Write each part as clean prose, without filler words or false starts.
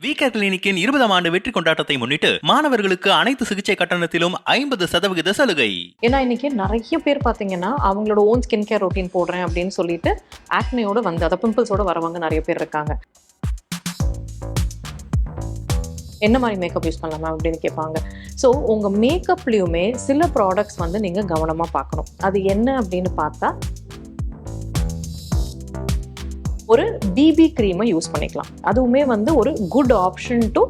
விகேர் கிளினிக்கின் 20ஆம் ஆண்டு வெற்றி கொண்டாட்டத்தை முன்னிட்டு மாணவர்களுக்கு அனைத்து சிகிச்சை கட்டணத்திலும் 50% சலுகை. ஏன்னா இன்னைக்கு நிறைய பேர் பார்த்தீங்கன்னா அவங்களோட ஓன் ஸ்கின் கேர் ரொட்டீன் போடுறேன் அப்படின்னு சொல்லிட்டு ஆக்னியோட வந்து அதை பிம்பிள்ஸோட வரவங்க நிறைய பேர் இருக்காங்க. என்ன மாதிரி மேக்கப் யூஸ் பண்ணலாமா அப்படின்னு கேட்பாங்க. ஸோ உங்கள் மேக்கப்லேயுமே சில ப்ராடக்ட்ஸ் வந்து நீங்கள் கவனமாக பார்க்கணும். அது என்ன அப்படின்னு பார்த்தா ஒரு பிபி க்ரீமை யூஸ் பண்ணிக்கலாம். அதுவுமே வந்து ஒரு good option to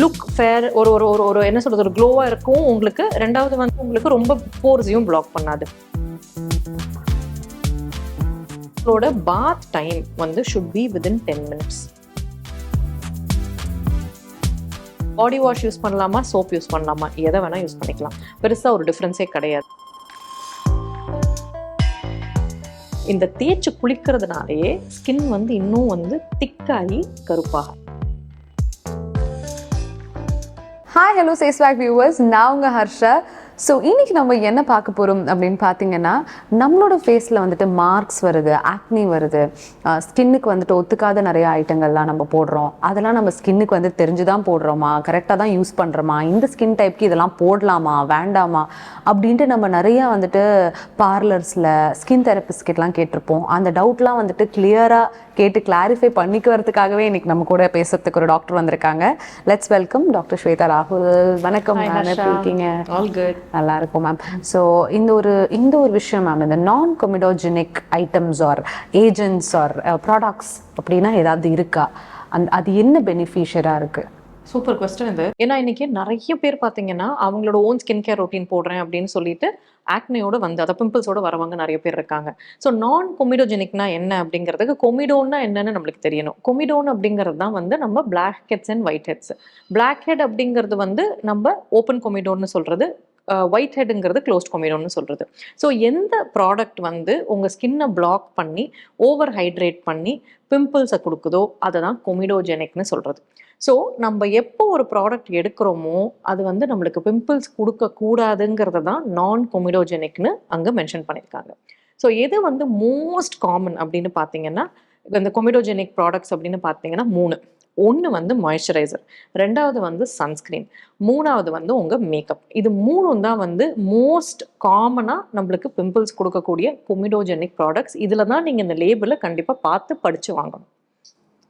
look fair, ஒரு ஒரு ஒரு ஒரு என்ன சொல்கிறது, ஒரு க்ளோவாக இருக்கும் உங்களுக்கு. ரெண்டாவது வந்து உங்களுக்கு ரொம்ப போர்ஸையும் பிளாக் பண்ணாது. உங்களோட பாத் டைம் வந்து should be within 10 minutes. Body wash use பண்ணலாமா, சோப் யூஸ் பண்ணலாமா, எதை வேணால் யூஸ் பண்ணிக்கலாம். பெருசாக ஒரு டிஃப்ரென்ஸே கிடையாது. இந்த தேய்ச்சி குளிக்கிறதுனாலேயே ஸ்கின் வந்து இன்னும் வந்து திக்காகி கருப்பாகும். ஹாய் ஹலோ சேஸ்வாக் வியூவர்ஸ், நான் உங்கள் ஹர்ஷா. ஸோ இன்றைக்கி நம்ம என்ன பார்க்க போகிறோம் அப்படின்னு பார்த்தீங்கன்னா, நம்மளோட ஃபேஸில் வந்துட்டு மார்க்ஸ் வருது, ஆக்னி வருது, ஸ்கின்னுக்கு வந்துட்டு ஒத்துக்காத நிறைய ஐட்டங்கள்லாம் நம்ம போடுறோம். அதெல்லாம் நம்ம ஸ்கின்னுக்கு வந்து தெரிஞ்சு தான் போடுறோமா, கரெக்டாக தான் யூஸ் பண்ணுறோமா, இந்த ஸ்கின் டைப்க்கு இதெல்லாம் போடலாமா வேண்டாமா அப்படின்ட்டு நம்ம நிறையா வந்துட்டு பார்லர்ஸில் ஸ்கின் தெரபிஸ்ட்கிட்டலாம் கேட்டிருப்போம். அந்த டவுட்லாம் வந்துட்டு கிளியராக கேட்டு கிளாரிஃபை பண்ணிக்கிறதுக்காகவே இன்றைக்கி நம்ம கூட பேசுறதுக்கு ஒரு டாக்டர் வந்திருக்காங்க. லெட்ஸ் வெல்கம் டாக்டர் ஸ்வேதா ராகுல். வணக்கம் மேம், எப்படி இருக்கீங்க? All good. நல்லா இருக்கும் மேம். ஸோ இந்த ஒரு விஷயம் மேம், இந்த நான் comedogenic items or agents or products அப்படின்னா ஏதாவது இருக்கா? அது என்ன பெனிஃபிஷியராக இருக்குது? சூப்பர் கொஸ்டின் இது. ஏன்னா இன்னைக்கு நிறைய பேர் பார்த்தீங்கன்னா அவங்களோட ஓன் ஸ்கின் கேர் ரொட்டீன் போடுறேன் அப்படின்னு சொல்லிட்டு ஆக்னியோட வந்து அதை பிம்பிள்ஸோட வரவங்க நிறைய பேர் இருக்காங்க. ஸோ நான் கொமிடோஜெனிக்னா என்ன அப்படிங்கிறதுக்கு, கொமிடோன்னா என்னன்னு நம்மளுக்கு தெரியணும். கொமிடோன் அப்படிங்கிறது தான் வந்து நம்ம black heads and white heads. Black head அப்படிங்கிறது வந்து நம்ம ஓப்பன் கொமிடோன்னு சொல்றது, ஒயிட் ஹெட்டுங்கிறது க்ளோஸ்ட் கொமிடோன்னு சொல்கிறது. ஸோ எந்த ப்ராடக்ட் வந்து உங்கள் ஸ்கின்னை பிளாக் பண்ணி ஓவர் ஹைட்ரேட் பண்ணி பிம்பிள்ஸை கொடுக்குதோ அதை தான் கொமிடோஜெனிக்னு சொல்கிறது. ஸோ நம்ம எப்போ ஒரு ப்ராடக்ட் எடுக்கிறோமோ அது வந்து நம்மளுக்கு பிம்பிள்ஸ் கொடுக்கக்கூடாதுங்கிறத தான் நான் கொமிடோஜெனிக்னு அங்கே மென்ஷன் பண்ணியிருக்காங்க. ஸோ எது வந்து மோஸ்ட் காமன் அப்படின்னு பார்த்தீங்கன்னா, இந்த கொமிடோஜெனிக் ப்ராடக்ட்ஸ் அப்படின்னு பார்த்தீங்கன்னா 3. ஒன்று வந்து மாய்ஸ்சரைசர், ரெண்டாவது வந்து சன்ஸ்க்ரீன், மூணாவது வந்து உங்கள் மேக்கப். இது 3 தான் வந்து மோஸ்ட் காமனாக நம்மளுக்கு பிம்பிள்ஸ் கொடுக்கக்கூடிய கொமிடோஜெனிக் ப்ராடக்ட்ஸ். இதில் தான் நீங்கள் இந்த லேபிளை கண்டிப்பாக பார்த்து படித்து வாங்கணும்.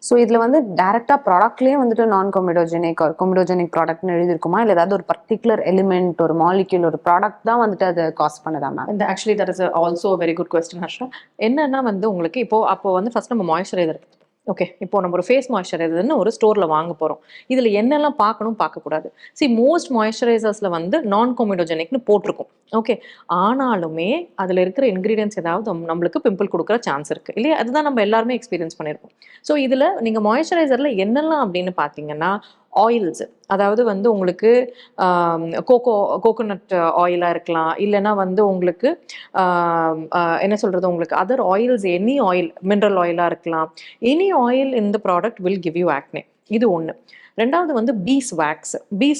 ஸோ இதில் வந்து டேரெக்டாக ப்ராடக்ட்லேயே வந்துட்டு நான் கொமிடோஜெனிக் ஒரு கொமிடோஜெனிக் ப்ராடக்ட்னு எழுதியிருக்குமா, இல்லை ஏதாவது ஒரு பர்டிகுலர் எலிமெண்ட், ஒரு மாலிக்யூல், ஒரு ப்ராடக்ட் தான் வந்துட்டு அதை காஸ்ட் பண்ணுதா மேம்? இந்த actually that is also very good question Harsha. என்னன்னா வந்து உங்களுக்கு அப்போ வந்து ஃபர்ஸ்ட் நம்ம மாய்ஸ்சரைசர், ஓகே, இப்போ நம்ம ஒரு ஃபேஸ் மாய்ஸ்சரைசர்னு ஒரு ஸ்டோரில் வாங்க போகிறோம். இதில் என்னெல்லாம் பார்க்கணும் பார்க்கக்கூடாது. மோஸ்ட் மாய்ஸ்சரைசர்ஸில் வந்து நான் கொமிடோஜெனிக்னு போட்டிருக்கும், ஓகே. ஆனாலுமே அதில் இருக்கிற இன்க்ரீடியன்ஸ் ஏதாவது நம்மளுக்கு பிம்பிள் கொடுக்குற சான்ஸ் இருக்குது இல்லையா? அதுதான் நம்ம எல்லாருமே எக்ஸ்பீரியன்ஸ் பண்ணியிருக்கோம். ஸோ இதில் நீங்கள் மாய்ஸ்சரைசரில் என்னெல்லாம் அப்படின்னு பார்த்தீங்கன்னா, ஆயில்ஸ், அதாவது வந்து உங்களுக்கு கோகோனட் ஆயிலாக இருக்கலாம், இல்லைன்னா வந்து உங்களுக்கு என்ன சொல்கிறது, உங்களுக்கு other oils, any oil, mineral ஆயிலாக இருக்கலாம். Any oil in the product will give you acne. இது ஒன்று. ரெண்டாவது வந்து பீஸ்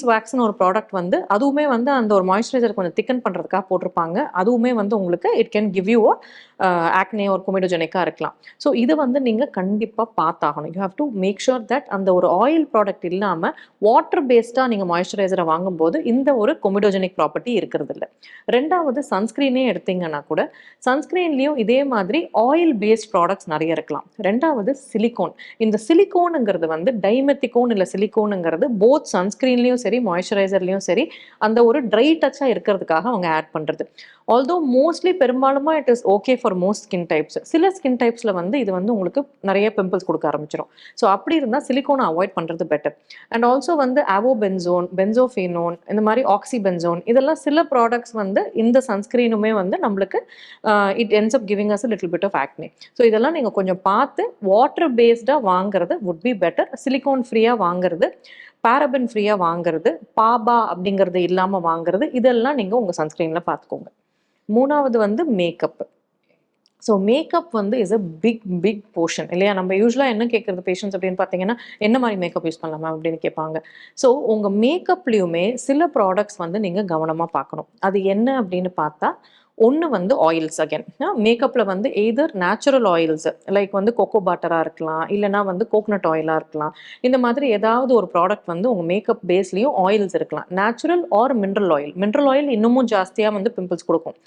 வேக்ஸ்னு ஒரு ப்ராடக்ட் வந்து அதுவுமே வந்து அந்த ஒரு மாய்ஸ்சரைசர் கொஞ்சம் திக்கன் பண்ணுறதுக்காக போட்டிருப்பாங்க. அதுவுமே வந்து உங்களுக்கு it can give you acne ஒரு கொமிடோஜெனிக்காக இருக்கலாம். ஸோ இது வந்து நீங்கள் கண்டிப்பாக பார்த்தாகணும். You have to make sure that அந்த ஒரு ஆயில் ப்ராடக்ட் இல்லாமல் வாட்டர் பேஸ்டாக நீங்கள் மாய்ஸ்சரைசரை வாங்கும்போது இந்த ஒரு கொமிடோஜெனிக் ப்ராப்பர்ட்டி இருக்கிறது இல்லை. ரெண்டாவது சன்ஸ்க்ரீனே எடுத்தீங்கன்னா கூட சன்ஸ்க்ரீன்லேயும் இதே மாதிரி ஆயில் பேஸ்ட் ப்ராடக்ட்ஸ் நிறைய இருக்கலாம். ரெண்டாவது சிலிக்கோன். இந்த சிலிக்கோனுங்கிறது வந்து டைமெத்திகோன் இல்லை சிலிக்கோனுங்கிறது போத் சன்ஸ்க்ரீன்லேயும் சரி மாய்ஸ்சரைசர்லேயும் சரி அந்த ஒரு ட்ரை டச்சாக இருக்கிறதுக்காக அவங்க ஆட் பண்ணுறது. ஆல்தோ மோஸ்ட்லி பெரும்பாலுமா it is okay for most skin types. சில ஸ்கின் டைப்ஸில் வந்து இது வந்து உங்களுக்கு நிறைய பிம்பிள்ஸ் கொடுக்க ஆரம்பிச்சிடும். ஸோ அப்படி இருந்தால் சிலிக்கோனை அவாய்ட் பண்ணுறது பெட்டர். அண்ட் ஆல்சோ வந்து ஆவோபென்சோன், பென்சோஃபினோன், இந்த மாதிரி ஆக்சிபென்சோன், இதெல்லாம் சில ப்ராடக்ட்ஸ் வந்து இந்த சன்ஸ்க்ரீனுமே வந்து நம்மளுக்கு it ends up giving us little bit of acne. So இதெல்லாம் நீங்கள் கொஞ்சம் பார்த்து வாட்டர் பேஸ்டாக வாங்குறது வுட் பி பெட்டர். சிலிக்கோன் ஃப்ரீயாக வாங்குறது, பாரபன் ஃப்ரீயாக வாங்குறது, பாபா அப்படிங்கிறது இல்லாமல் வாங்குறது, இதெல்லாம் நீங்கள் உங்கள் சன்ஸ்க்ரீனில் பார்த்துக்கோங்க. மூணாவது வந்து மேக்கப். ஸோ மேக்கப் வந்து இஸ் அ பிக் போர்ஷன் இல்லையா? நம்ம யூஸ்வலாக என்ன கேட்குறது பேஷண்ட்ஸ் அப்படின்னு பார்த்தீங்கன்னா, என்ன மாதிரி மேக்கப் யூஸ் பண்ணலாமா அப்படின்னு கேட்பாங்க. ஸோ உங்கள் மேக்கப்லேயுமே சில ப்ராடக்ட்ஸ் வந்து நீங்கள் கவனமாக பார்க்கணும். அது என்ன அப்படின்னு பார்த்தா, ஒன்று வந்து ஆயில்ஸ் அகேன் மேக்கப்பில் வந்து எய்தர் நேச்சுரல் ஆயில்ஸ் லைக் வந்து கொக்கோ பட்டராக இருக்கலாம், இல்லைனா வந்து கோகனட் ஆயிலாக இருக்கலாம். இந்த மாதிரி ஏதாவது ஒரு ப்ராடக்ட் வந்து உங்கள் மேக்கப் பேஸ்லேயும் ஆயில்ஸ் இருக்கலாம். Natural or mineral oil. Mineral oil இன்னமும் ஜாஸ்தியாக வந்து பிம்பிள்ஸ் கொடுக்கும்.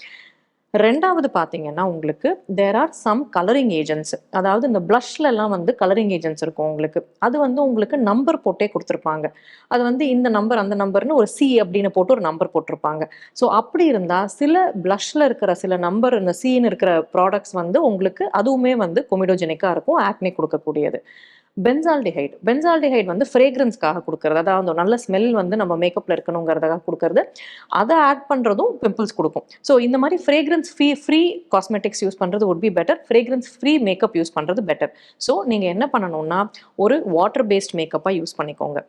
ரெண்டாவது பார்த்தீங்கன்னா உங்களுக்கு there are some colouring agents. அதாவது இந்த ப்ளஷ்லலாம் வந்து கலரிங் ஏஜென்ட்ஸ் இருக்கும் உங்களுக்கு. அது வந்து உங்களுக்கு நம்பர் போட்டே கொடுத்துருப்பாங்க. அது வந்து இந்த நம்பர் அந்த நம்பர்னு ஒரு சி அப்படின்னு போட்டு ஒரு நம்பர் போட்டிருப்பாங்க. ஸோ அப்படி இருந்தால் சில ப்ளஷ்ல இருக்கிற சில நம்பர் இந்த சின்னு இருக்கிற ப்ராடக்ட்ஸ் வந்து உங்களுக்கு அதுவுமே வந்து கொமிடோஜெனிக்காக இருக்கும், ஆக்னே கொடுக்கக்கூடியது. பென்சால்டிஹைட் வந்து ஃப்ரேக்ரன்ஸ்க்காக கொடுக்கறது, அதாவது நல்ல ஸ்மெல் வந்து நம்ம மேக்கப்பில் இருக்கணுங்கிறதுக்காக கொடுக்கறது. அதை ஆட் பண்ணுறதும் பிம்பிள்ஸ் கொடுக்கும். ஸோ இந்த மாதிரி ஃப்ரேக்ரன்ஸ் ஃப்ரீ காஸ்மெட்டிக்ஸ் யூஸ் பண்ணுறது would be better. Fragrance free makeup use பண்ணுறது பெட்டர். ஸோ நீங்கள் என்ன பண்ணணும்னா ஒரு வாட்டர் பேஸ்ட் மேக்கப்பாக யூஸ் பண்ணிக்கோங்க.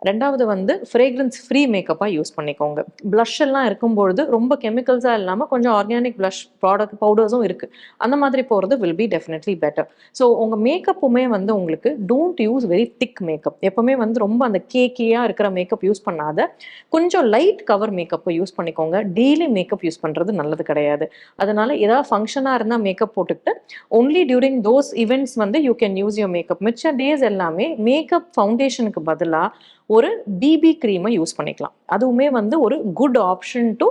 ரெண்டாவது வந்து ஃப்ரேக்ரன்ஸ் ஃப்ரீ மேக்கப்பாக யூஸ் பண்ணிக்கோங்க. ப்ளஷ் எல்லாம் இருக்கும்பொழுது ரொம்ப கெமிக்கல்ஸாக இல்லாமல் கொஞ்சம் ஆர்கானிக் ப்ளஷ் ப்ராடக்ட் பவுடர்ஸும் இருக்குது, அந்த மாதிரி போகிறது will be definitely better. So உங்கள் மேக்கப்புமே வந்து உங்களுக்கு don't use very thick makeup. எப்போவுமே வந்து ரொம்ப அந்த கேக்கியாக இருக்கிற மேக்கப் யூஸ் பண்ணாத கொஞ்சம் லைட் கவர் மேக்கப்பை யூஸ் பண்ணிக்கோங்க. டெய்லி மேக்கப் யூஸ் பண்ணுறது நல்லது கிடையாது. அதனால ஏதாவது ஃபங்க்ஷனாக இருந்தால் மேக்கப் போட்டுக்கிட்டு ஒன்லி டியூரிங் தோஸ் இவெண்ட்ஸ் வந்து you can use your makeup. மிச்ச டேஸ் எல்லாமே மேக்கப் ஃபவுண்டேஷனுக்கு பதிலாக ஒரு பிபி க்ரீமை யூஸ் பண்ணிக்கலாம். அதுவுமே வந்து ஒரு good option to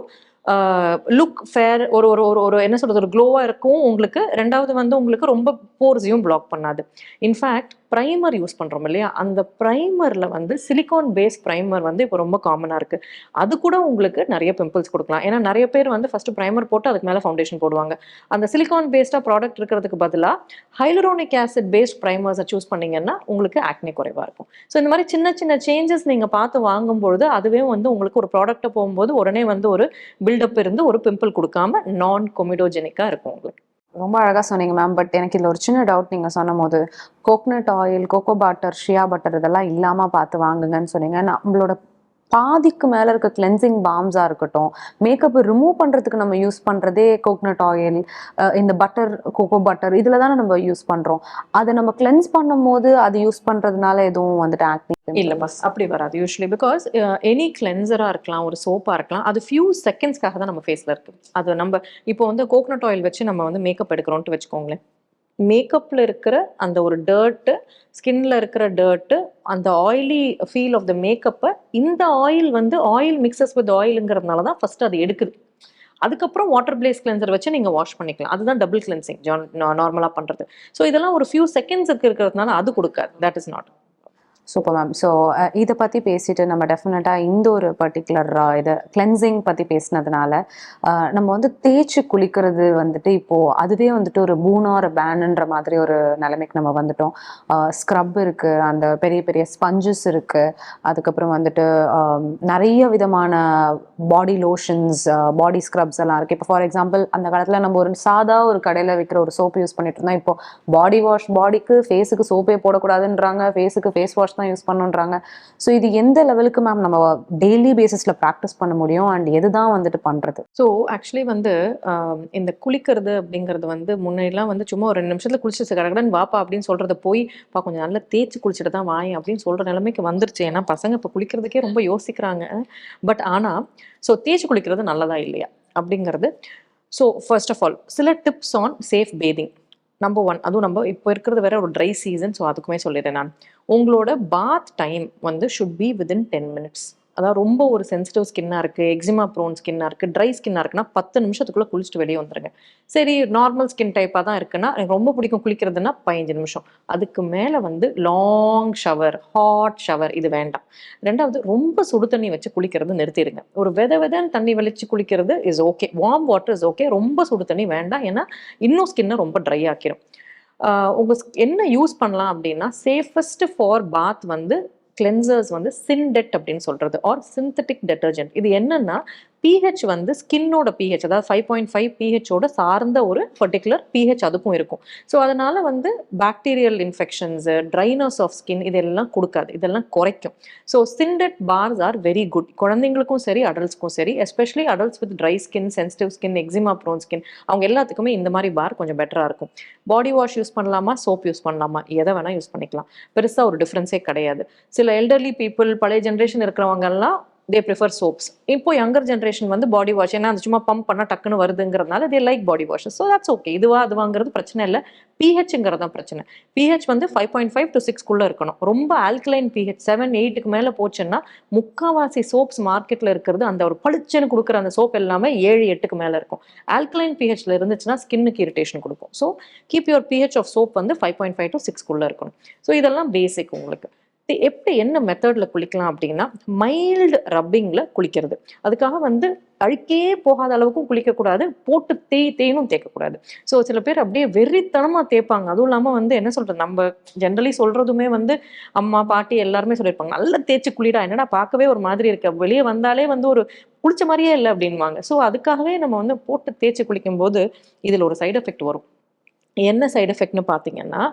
look fair. ஒரு ஒரு ஒரு ஒரு என்ன சொல்கிறது, ஒரு க்ளோவாக இருக்கும் உங்களுக்கு. ரெண்டாவது வந்து உங்களுக்கு ரொம்ப போர்ஸையும் பிளாக் பண்ணாது. இன்ஃபேக்ட் ப்ரைமர் யூஸ் பண்ணுறோம் இல்லையா, அந்த ப்ரைமரில் வந்து சிலிகான் பேஸ்ட் ப்ரைமர் வந்து இப்போ ரொம்ப காமனாக இருக்குது. அது கூட உங்களுக்கு நிறைய பிம்பிள்ஸ் கொடுக்கலாம். ஏன்னா நிறைய பேர் வந்து ஃபஸ்ட்டு ப்ரைமர் போட்டு அதுக்கு மேலே ஃபவுண்டேஷன் போடுவாங்க. அந்த சிலிகான் பேஸ்டாக ப்ராடக்ட் இருக்கிறதுக்கு பதிலாக ஹைலரோனிக் ஆசிட் பேஸ்ட் ப்ரைமர்ஸை சூஸ் பண்ணிங்கன்னா உங்களுக்கு ஆக்னே குறைவாக இருக்கும். ஸோ இந்த மாதிரி சின்ன சின்ன சேஞ்சஸ் நீங்கள் பார்த்து வாங்கும்பொழுது அதுவே வந்து உங்களுக்கு ஒரு ப்ராடக்ட்டை போகும்போது உடனே வந்து ஒரு பில்டப் இருந்து ஒரு பிம்பிள் கொடுக்காம நான் கொமிடோஜெனிக்காக இருக்கும் உங்களுக்கு. ரொம்ப அழகாக சொன்னீங்க மேம். பட் எனக்கு இதில் ஒரு சின்ன டவுட். நீங்கள் சொன்னும் போது coconut oil, cocoa butter, shea butter இதெல்லாம் இல்லாமல் பார்த்து வாங்குங்கன்னு சொன்னீங்க. நம்மளோட பாதிக்கு மேலே இருக்க கிளென்சிங் பாம்ஸாக இருக்கட்டும், மேக்கப்பை ரிமூவ் பண்ணுறதுக்கு நம்ம யூஸ் பண்ணுறதே கோகனட் ஆயில், இந்த பட்டர், கோகோ பட்டர் இதில் தானே நம்ம யூஸ் பண்ணுறோம். அதை நம்ம கிளென்ஸ் பண்ணும் போது அது யூஸ் பண்ணுறதுனால எதுவும் வந்துட்டு ஆக்னி இல்லை பஸ் அப்படி வராது யூஸ்வலி. பிகாஸ் எனி கிளென்சராக இருக்கலாம், ஒரு சோப்பாக இருக்கலாம், அது ஃபியூ செகண்ட்ஸ்க்காக தான் நம்ம ஃபேஸில் இருக்குது. அது நம்ம இப்போ வந்து கோகனட் ஆயில் வச்சு நம்ம வந்து மேக்கப் எடுக்கிறோன்ட்டு வச்சுக்கோங்களேன். மேக்கப்பில் இருக்கிற அந்த ஒரு டர்ட்டு, ஸ்கின்ல இருக்கிற டர்ட்டு, அந்த ஆயிலி ஃபீல் ஆஃப் த மேக்கப்பை இந்த ஆயில் வந்து ஆயில் மிக்சஸ் வித் ஆயிலுங்கிறதுனால தான் ஃபஸ்ட்டு அது எடுக்குது. அதுக்கப்புறம் வாட்டர் பேஸ்ட் கிளென்சர் வச்சு நீங்கள் வாஷ் பண்ணிக்கலாம். அதுதான் டபுள் கிளென்சிங் நார்மலாக பண்ணுறது. ஸோ இதெல்லாம் ஒரு ஃபியூ செகண்ட்ஸுக்கு இருக்கிறதுனால அது கொடுக்காது. That is not super ma'am. So இதை பற்றி பேசிட்டு நம்ம டெஃபினட்டாக இந்த ஒரு பர்டிகுலர் இதை கிளென்சிங் பற்றி பேசினதுனால நம்ம வந்து தேய்ச்சி குளிக்கிறது வந்துட்டு இப்போது அதுவே வந்துட்டு ஒரு பூனார் பேனுன்ற மாதிரி ஒரு நிலைமைக்கு நம்ம வந்துட்டோம். ஸ்க்ரப் இருக்குது, அந்த பெரிய பெரிய ஸ்பஞ்சஸ் இருக்குது, அதுக்கப்புறம் வந்துட்டு நிறைய விதமான பாடி லோஷன்ஸ், பாடி ஸ்க்ரப்ஸ் எல்லாம் இருக்குது. இப்போ ஃபார் எக்ஸாம்பிள் அந்த காலத்தில் நம்ம ஒரு சாதா ஒரு கடையில் விற்கிற ஒரு சோப்பு யூஸ் பண்ணிட்டு இருந்தோம். இப்போ பாடி வாஷ், பாடிக்கு ஃபேஸுக்கு சோப்பே போடக்கூடாதுன்றாங்க, ஃபேஸுக்கு ஃபேஸ் வாஷ் தான் யூஸ் பண்ணுன்றாங்க. ஸோ இது எந்த லெவலுக்கு மேம் நம்ம டெய்லி பேசிஸில் ப்ராக்டிஸ் பண்ண முடியும் அண்ட் எதுதான் வந்துட்டு பண்ணுறது? ஸோ ஆக்சுவலி வந்து இந்த குளிக்கிறது அப்படிங்கிறது வந்து முன்னாடிலாம் வந்து சும்மா ஒரு 2 நிமிஷத்தில் குளிச்சு கடகடன் வாப்பா அப்படின்னு சொல்கிறத போய் கொஞ்சம் நல்லா தேய்ச்சி குளிச்சுட்டு தான் வாயேன் அப்படின்னு சொல்கிற நிலைமைக்கு வந்துருச்சு. ஏன்னா பசங்க இப்போ குளிக்கிறதுக்கே ரொம்ப யோசிக்கிறாங்க. பட் ஆனால் ஸோ தேய்ச்சி குளிக்கிறது நல்லதா இல்லையா அப்படிங்கிறது. ஸோ ஃபர்ஸ்ட் ஆஃப் ஆல் சில tips on safe bathing. Number 1, அதுவும் நம்ம இப்போ இருக்கிறது வேற ஒரு ட்ரை சீசன். ஸோ அதுக்குமே சொல்லிடுறேன் நான். உங்களோட பாத் டைம் வந்து ஷுட் பி வித்தின் 10 minutes. அதாவது ரொம்ப ஒரு சென்சிட்டிவ் ஸ்கின்னாக இருக்குது, எக்ஸிமா ப்ரோன் ஸ்கின்னாக இருக்குது, ட்ரை ஸ்கின்னாக இருக்குன்னா 10 நிமிஷத்துக்குள்ளே குளிச்சுட்டு வெளியே வந்துருங்க. சரி நார்மல் ஸ்கின் டைப்பாக தான் இருக்குன்னா, எனக்கு ரொம்ப பிடிக்கும் குளிக்கிறதுனா 15 நிமிஷம். அதுக்கு மேலே வந்து லாங் ஷவர், ஹாட் ஷவர் இது வேண்டாம். ரெண்டாவது ரொம்ப சுடு தண்ணி வச்சு குளிக்கிறது நிறுத்திடுங்க. ஒரு வெதன்னு தண்ணி வலிச்சு குளிக்கிறது is okay, warm water is okay. ரொம்ப சுடு தண்ணி வேண்டாம், ஏன்னா இன்னும் ஸ்கின்னை ரொம்ப ட்ரை ஆக்கிரும். உங்கள் என்ன யூஸ் பண்ணலாம் அப்படின்னா சேஃபஸ்ட் ஃபார் பாத் வந்து கிளென்சர்ஸ் வந்து சின்டெட் அப்படின்னு சொல்கிறது ஆர் சிந்தட்டிக் டெட்டர்ஜென்ட். இது என்னன்னா pH வந்து ஸ்கின்னோட pH, அதாவது 5.5 pHோட சார்ந்த ஒரு பர்டிகுலர் pH அதுக்கும் இருக்கும். ஸோ அதனால் வந்து bacterial infections, dryness of skin இதெல்லாம் கொடுக்காது, இதெல்லாம் குறைக்கும். So scented bars are very good. குழந்தைங்களுக்கும் சரி அடல்ட்ஸ்க்கும் சரி, especially adults with dry skin, sensitive skin, eczema prone skin அவங்க எல்லாத்துக்குமே இந்த மாதிரி பார் கொஞ்சம் பெட்டராக இருக்கும். பாடி வாஷ் யூஸ் பண்ணலாமா, சோப் யூஸ் பண்ணலாமா, எதை வேணால் யூஸ் பண்ணிக்கலாம். பெருசாக ஒரு டிஃப்ரென்ஸே கிடையாது. சில எல்டர்லி பீப்புள், பழைய ஜென்ரேஷன் இருக்கிறவங்கெல்லாம் தே ப்ரிஃபர் சோப்ஸ். இப்போ யங்கர் ஜென்ரேஷன் வந்து பாடி வாஷ், ஏன்னா அது சும்மா பம்ப் பண்ணால் டக்குன்னு வருதுங்கிறதுனால they like body wash. So that's okay. அதுவாங்கிறது பிரச்சனை இல்லை. பிஹெச்ங்கிறது தான் பிரச்சனை. பிஹெச் வந்து 5.5 to 6 இருக்கணும். ரொம்ப ஆல்கலைன் பிஹெச் 7, 8க்கு மேலே போச்சுன்னா முக்காவாசி சோப்ஸ் மார்க்கெட்டில் இருக்கிறது அந்த ஒரு பளிச்சுன்னு கொடுக்குற அந்த சோப் எல்லாமே 7, 8க்கு மேலே இருக்கும். ஆல்கலைன் பிஹெச்ல இருந்துச்சுன்னா ஸ்கின்னுக்கு இரிட்டேஷன் கொடுக்கும். So keep your pH of soap வந்து 5.5 to 6 இருக்கணும். ஸோ இதெல்லாம் பேசிக் உங்களுக்கு. எப்படி என்ன மெத்தடில் குளிக்கலாம் அப்படின்னா, மைல்டு ரப்பிங்கில் குளிக்கிறது. அதுக்காக வந்து அழுக்கே போகாத அளவுக்கும் குளிக்கக்கூடாது, போட்டு தேய்னும் தேய்க்கக்கூடாது. ஸோ சில பேர் அப்படியே வெறித்தனமாக தேய்ப்பாங்க. அதுவும் இல்லாமல் வந்து என்ன சொல்கிறது, நம்ம ஜென்ரலி சொல்கிறதுமே வந்து அம்மா பாட்டி எல்லாருமே சொல்லியிருப்பாங்க, நல்லா தேய்ச்சி குளிடா, என்னடா பார்க்கவே ஒரு மாதிரி இருக்கு, வெளியே வந்தாலே வந்து ஒரு குளிச்ச மாதிரியே இல்லை அப்படின்வாங்க. ஸோ அதுக்காகவே நம்ம வந்து போட்டு தேய்ச்சி குளிக்கும்போது இதில் ஒரு சைடு எஃபெக்ட் வரும். என்ன சைடு எஃபெக்ட்னு பார்த்தீங்கன்னா,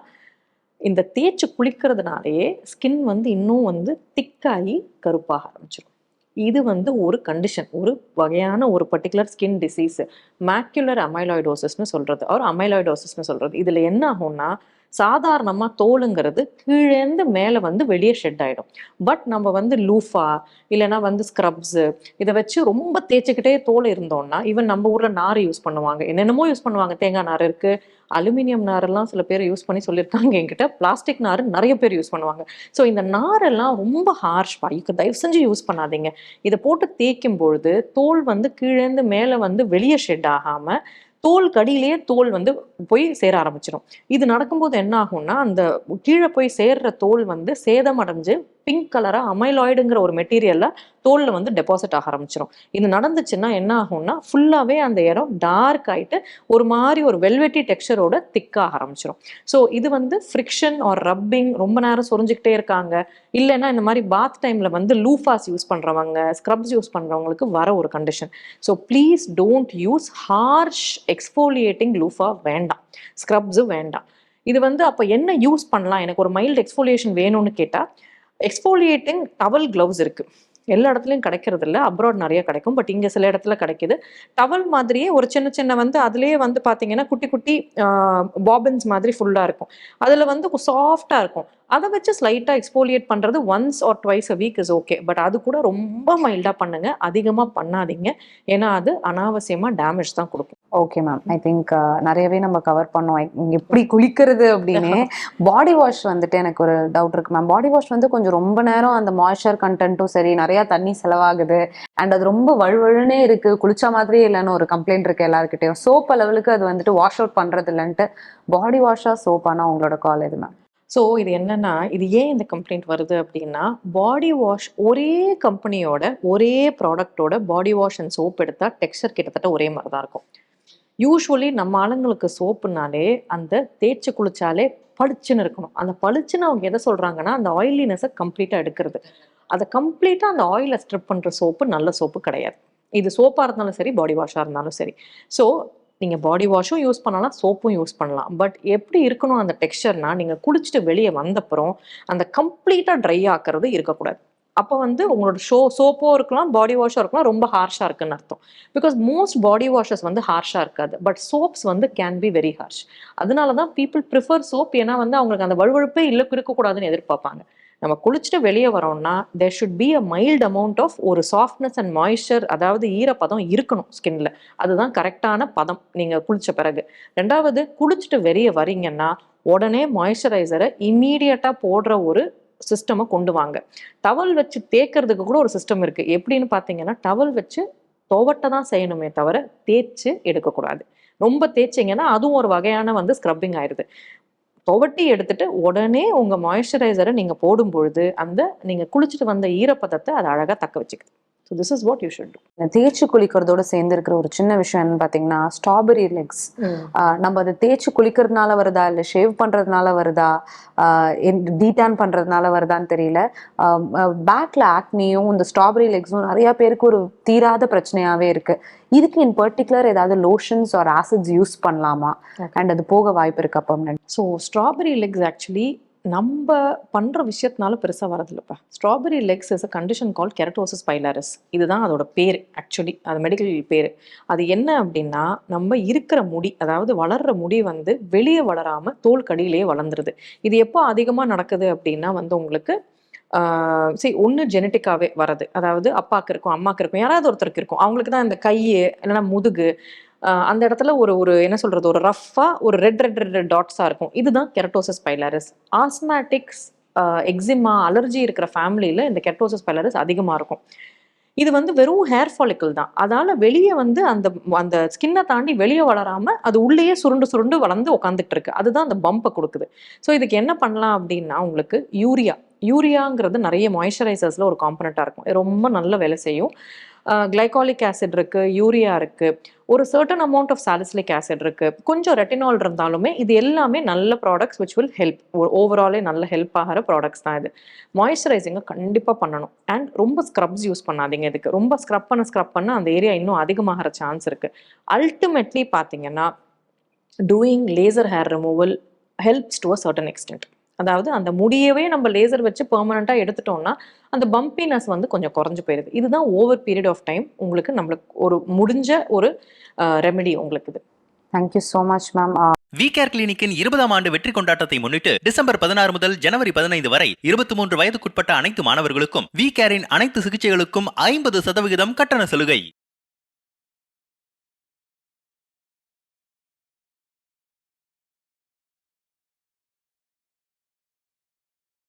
இந்த தேய்ச்சி குளிக்கிறதுனாலேயே ஸ்கின் வந்து இன்னும் வந்து திக்காகி கருப்பாக ஆரம்பிச்சிடும். இது வந்து ஒரு கண்டிஷன், ஒரு வகையான ஒரு பர்டிகுலர் ஸ்கின் டிசீஸ், மேக்குலர் அமைலாய்டோசிஸ்னு சொல்கிறது, அவர் அமைலாய்டோசிஸ்னு சொல்கிறது. இதில் என்ன ஆகும்னா, சாதாரணமாக தோலுங்கிறது கீழேந்து மேலே வந்து வெளியே ஷெட் ஆகிடும். பட் நம்ம வந்து லூஃபா இல்லைனா வந்து ஸ்க்ரப்ஸு இதை வச்சு ரொம்ப தேய்ச்சிக்கிட்டே தோல் இருந்தோம்னா, ஈவன் நம்ம ஊரில் நார் யூஸ் பண்ணுவாங்க, என்னென்னமோ யூஸ் பண்ணுவாங்க. தேங்காய் நார் இருக்குது, அலுமினியம் நாரெல்லாம் சில பேர் யூஸ் பண்ணி சொல்லியிருக்காங்க என்கிட்ட. பிளாஸ்டிக் நார் நிறைய பேர் யூஸ் பண்ணுவாங்க. ஸோ இந்த நாரெல்லாம் ரொம்ப ஹார்ஷ்பா, இதுக்கு தயவு செஞ்சு யூஸ் பண்ணாதீங்க. இதை போட்டு தேய்க்கும் பொழுது தோல் வந்து கீழேந்து மேலே வந்து வெளியே ஷெட் ஆகாமல் தோல் கடியிலேயே தோல் வந்து போய் சேர ஆரம்பிச்சிடும். இது நடக்கும்போது என்ன ஆகும்னா, அந்த கீழே போய் சேர்ற தோல் வந்து சேதமடைஞ்சு பிங்க் கலராக அமைலாய்டுங்கிற ஒரு மெட்டீரியல்ல தோலில் வந்து டெபாசிட் ஆக ஆரம்பிச்சிடும். இது நடந்துச்சுன்னா என்ன ஆகும்னா, ஃபுல்லாகவே அந்த இடம் டார்க் ஆகிட்டு ஒரு மாதிரி ஒரு வெல்வெட்டி டெக்ஸ்சரோட திக்காக ஆரம்பிச்சிடும். ஸோ இது வந்து ஃப்ரிக்ஷன் ஆர் ரப்பிங், ரொம்ப நேரம் சொரிஞ்சுக்கிட்டே இருக்காங்க, இல்லைன்னா இந்த மாதிரி பாத் டைமில் வந்து லூஃபாஸ் யூஸ் பண்ணுறவங்க, ஸ்க்ரப்ஸ் யூஸ் பண்ணுறவங்களுக்கு வர ஒரு condition. So please don't use harsh exfoliating loofah, வேண்டாம். ஸ்க்ரப்ஸும் வேண்டாம். இது வந்து அப்போ என்ன யூஸ் பண்ணலாம், எனக்கு ஒரு மைல்டு எக்ஸ்ஃபோலியேஷன் வேணும்னு கேட்டால், எக்ஸ்ஃபோலியேட்டிங் டவல் கிளவுஸ் இருக்குது. எல்லா இடத்துலையும் கிடைக்கிறது இல்லை, அப்ராட் நிறைய கிடைக்கும், பட் இங்கே சில இடத்துல கிடைக்குது. டவல் மாதிரியே ஒரு சின்ன சின்ன வந்து அதுலேயே வந்து பார்த்தீங்கன்னா குட்டி குட்டி பாபின்ஸ் மாதிரி ஃபுல்லாக இருக்கும். அதில் வந்து சாஃப்டாக இருக்கும். அதை வச்சு ஸ்லைட்டாக எக்ஸ்போலியேட் பண்ணுறது once R twice a week is okay. But அது கூட ரொம்ப மைல்டாக பண்ணுங்க, அதிகமாக பண்ணாதீங்க. ஏன்னா அது அனாவசியமாக டேமேஜ் தான் கொடுக்கும். ஓகே மேம், ஐ திங்க் நிறையவே நம்ம கவர் பண்ணோம் எப்படி குளிக்கிறது அப்படின்னு. பாடி வாஷ் வந்துட்டு எனக்கு ஒரு டவுட் இருக்கு மேம். பாடி வாஷ் வந்து கொஞ்சம் ரொம்ப நேரம் அந்த மாய்ஸ்சர் கண்டென்ட்டும் சரி, நிறைய தண்ணி செலவாகுது, அண்ட் அது ரொம்ப வழுவழுனே இருக்கு, குளிச்ச மாதிரியே இல்லைன்னு ஒரு கம்ப்ளைண்ட் இருக்கு எல்லாருக்கிட்டையும். சோப் லெவலுக்கு அது வந்துட்டு வாஷ் அவுட் பண்றது இல்லைன்ட்டு பாடி வாஷா சோப்பானா உங்களோட கால் எது மேம்? ஸோ இது என்னன்னா, இது ஏன் இந்த கம்ப்ளைண்ட் வருது அப்படின்னா, பாடி வாஷ் ஒரே கம்பெனியோட ஒரே ப்ராடக்டோட பாடி வாஷ் அண்ட் சோப் எடுத்தால் டெக்ஸ்சர் கிட்டத்தட்ட ஒரே மாதிரி தான் இருக்கும். யூஸ்வலி நம்ம ஆளுங்களுக்கு சோப்புனாலே அந்த தேய்ச்சி குளிச்சாலே பளிச்சுன்னு இருக்கணும். அந்த பளிச்சுன்னு அவங்க எதை சொல்கிறாங்கன்னா, அந்த ஆயிலினஸை கம்ப்ளீட்டாக எடுக்கிறது. அதை கம்ப்ளீட்டாக அந்த ஆயிலை ஸ்ட்ரிப் பண்ணுற சோப்பு நல்ல சோப்பு கிடையாது. இது சோப்பாக இருந்தாலும் சரி, பாடி வாஷாக இருந்தாலும் சரி. ஸோ நீங்கள் பாடி வாஷும் யூஸ் பண்ணலாம், சோப்பும் யூஸ் பண்ணலாம். பட் எப்படி இருக்கணும் அந்த டெக்ஸ்சர்னா, நீங்கள் குளிச்சுட்டு வெளியே வந்தப்புறம் அந்த கம்ப்ளீட்டாக ட்ரை ஆக்கிறது இருக்கக்கூடாது. அப்போ வந்து உங்களோட சோப்போ இருக்கலாம், பாடி வாஷோ இருக்கலாம், ரொம்ப ஹார்ஷாக இருக்குன்னு அர்த்தம். பிகாஸ் மோஸ்ட் பாடி வாஷஸ் வந்து ஹார்ஷாக இருக்காது, பட் சோப்ஸ் வந்து கேன் பி வெரி ஹார்ஷ். அதனால தான் பீப்புள் ப்ரிஃபர் சோப். ஏன்னா வந்து அவங்களுக்கு அந்த வழுவழுப்பே இருக்கக்கூடாதுன்னு எதிர்பார்ப்பாங்க. நம்ம குளிச்சுட்டு வெளியே வரோம்னா there should be a mild amount of ஒரு சாஃப்ட்னஸ் அண்ட் மாய்ஸ்சர், அதாவது ஈரப்பதம் இருக்கணும் ஸ்கின்ல. அதுதான் கரெக்டான பதம் நீங்கள் குளிச்ச பிறகு. ரெண்டாவது, குளிச்சுட்டு வெளியே வரீங்கன்னா உடனே மாய்ஸ்சரைசரை இம்மீடியட்டாக போடுற ஒரு சிஸ்டமை கொண்டு வாங்க. டவல் வச்சு தேய்க்கிறதுக்கு கூட ஒரு சிஸ்டம் இருக்குது. எப்படின்னு பார்த்தீங்கன்னா, டவல் வச்சு துவட்ட தான் செய்யணுமே தவிர தேய்ச்சி எடுக்கக்கூடாது. ரொம்ப தேய்ச்சிங்கன்னா அதுவும் ஒரு வகையான வந்து ஸ்க்ரப்பிங் ஆயிடுது. துவட்டி எடுத்துட்டு உடனே உங்கள் மாய்ஸ்சரைசரை நீங்கள் போடும் பொழுது அந்த நீங்கள் குளிச்சுட்டு வந்த ஈரப்பதத்தை அது அழகாக தக்க வச்சுக்குது. So this is what you should do. தேய்ச்சி குளிக்கிறதோட சேர்ந்து இருக்கிற ஒரு சின்ன விஷயம் என்னன்னு பார்த்தீங்கன்னா, ஸ்ட்ராபெரி லெக்ஸ். நம்ம அதை தேய்ச்சி குளிக்கிறதுனால வருதா, இல்லை ஷேவ் பண்ணுறதுனால வருதா, டீடான் பண்ணுறதுனால வருதான்னு தெரியல, பேக்கில் ஆக்னியும் இந்த ஸ்ட்ராபெரி லெக்ஸும் நிறையா பேருக்கு ஒரு தீராத பிரச்சனையாகவே இருக்குது. இதுக்கு இன் பர்டிகுலர் ஏதாவது லோஷன்ஸ் ஆர் ஆசிட்ஸ் யூஸ் பண்ணலாமா, அண்ட் அது போக வாய்ப்பு இருக்கு அப்போ? ஸோ ஸ்ட்ராபெரி லெக்ஸ் ஆக்சுவலி நம்ம பண்ணுற விஷயத்தினால பெருசாக வரதில்லைப்பா. Strawberry legs is a condition call keratosis pilaris. இதுதான் அதோட பேர், ஆக்சுவலி அது மெடிக்கல் பேர். அது என்ன அப்படின்னா, நம்ம இருக்கிற முடி, அதாவது வளர்கிற முடி வந்து வெளியே வளராமல் தோல் கடியிலேயே வளர்ந்துருது. இது எப்போ அதிகமாக நடக்குது அப்படின்னா வந்து உங்களுக்கு சரி ஒன்று ஜெனட்டிக்காவே வரது, அதாவது அப்பாவுக்கு இருக்கும் அம்மாவுக்கு இருக்கும் யாராவது ஒருத்தருக்கு இருக்கும், அவங்களுக்கு தான் இந்த கை இல்லைன்னா முதுகு அந்த இடத்துல ஒரு ஒரு என்ன சொல்றது ஒரு ரஃபா ஒரு ரெட் ரெட் ரெட் ரெட் டாட்ஸா இருக்கும். இதுதான் கெரட்டோசிஸ் பைலாரிஸ். ஆஸ்மேட்டிக்ஸ், எக்ஸிமா, அலர்ஜி இருக்கிற ஃபேமிலியில இந்த கெரட்டோசிஸ் பைலாரிஸ் அதிகமா இருக்கும். இது வந்து வெறும் ஹேர் ஃபாலிக்கிள் தான். அதால வெளியே வந்து அந்த அந்த ஸ்கின்னை தாண்டி வெளியே வளராம அது உள்ளேயே சுருண்டு சுருண்டு வளர்ந்து உட்காந்துட்டு இருக்கு. அதுதான் அந்த பம்பை கொடுக்குது. ஸோ இதுக்கு என்ன பண்ணலாம் அப்படின்னா உங்களுக்கு யூரியாங்கிறது நிறைய மாய்ஸ்சரைசர்ஸ்ல ஒரு காம்பனண்டா இருக்கும். இது ரொம்ப நல்ல வேலை செய்யும். கிளைகாலிக் ஆசிட் இருக்கு, யூரியா இருக்கு, ஒரு certain amount of salicylic acid இருக்கு, கொஞ்சம் ரெட்டினால் இருந்தாலுமே இது எல்லாமே நல்ல ப்ராடக்ட்ஸ் விச் வில் ஹெல்ப். ஓவராலே நல்ல ஹெல்ப் ஆகிற ப்ராடக்ட்ஸ் தான் இது. மாய்ஸ்சரைசிங்கை கண்டிப்பாக பண்ணணும். அண்ட் ரொம்ப ஸ்க்ரப்ஸ் யூஸ் பண்ணாதீங்க. இதுக்கு ரொம்ப ஸ்க்ரப் பண்ண அந்த ஏரியா இன்னும் அதிகமாகிற சான்ஸ் இருக்கு. அல்டிமேட்லி பார்த்தீங்கன்னா doing laser hair removal helps to a certain extent. அதாவது அந்த முடியவே நம்ம லேசர் வச்சு பெர்மனண்ட்டாக எடுத்துட்டோம்னா அந்த பம்பினஸ் வந்து கொஞ்சம் குறைஞ்சு போயிடுது. இதுதான் ஓவர் பீரியட் ஆஃப் டைம் நம்மளுக்கு ஒரு முடிஞ்ச ஒரு ரெமெடி உங்களுக்கு இது. Thank you so much ma'am. VCare கிளினிக்கின் 20ஆம் ஆண்டு வெற்றி கொண்டாட்டத்தை முன்னிட்டு டிசம்பர் 16 முதல் ஜனவரி 15 வரை 23 வயதுக்குட்பட்ட அனைத்து மாணவர்களுக்கும் விகேரின் அனைத்து சிகிச்சைகளுக்கும் 50% கட்டண சலுகை.